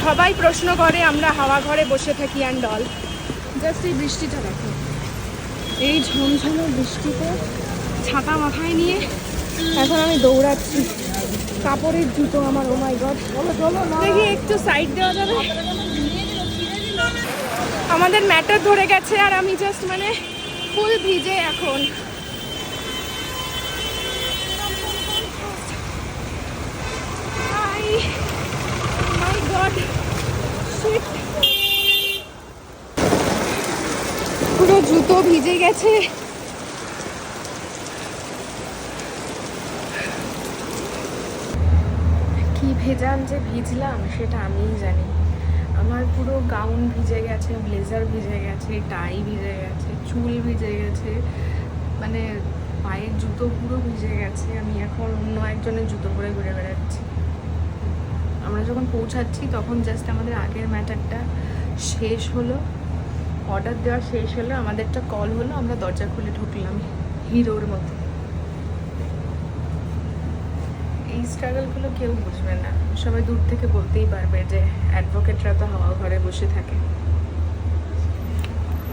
সবাই প্রশ্ন করে আমরা হাওয়া ঘরে বসে থাকি অ্যান্ড অল। জাস্ট এই বৃষ্টিটা দেখো, এই ঝমঝমে বৃষ্টিতে ছাতা মাথায় নিয়ে এখন আমি দৌড়াচ্ছি। কাপড়ের জুতো আমার, ও মাই গড। দেখি একটু সাইড দেওয়া যাবে? আমাদের ম্যাটার ধরে গেছে আর আমি জাস্ট মানে ফুল ভিজে এখন। মাই গড, শিট, পুরো জুতো ভিজে গেছে। কি ভেজাল যে ভিজলাম সেটা আমিই জানি। আমার পুরো গাউন ভিজে গেছে, ব্লেজার ভিজে গেছে, টাই ভিজে গেছে, চুল ভিজে গেছে, মানে পায়ের জুতো পুরো ভিজে গেছে। আমি এখন অন্য একজনের জুতো পরে ঘুরে বেড়াচ্ছি। আমরা যখন পৌঁছাচ্ছি তখন জাস্ট আমাদের আগের ম্যাটারটা শেষ হলো, অর্ডার দেওয়া শেষ হলো, আমাদেরটা কল হলো, আমরা দরজা খুলে ঢুকলাম হিরোর মতো। এই স্ট্রাগলগুলো কেউ বুঝবে না, সবাই দূর থেকে বলতেই পারবে যে অ্যাডভোকেটরা তো হাওয়া ঘরে বসে থাকে।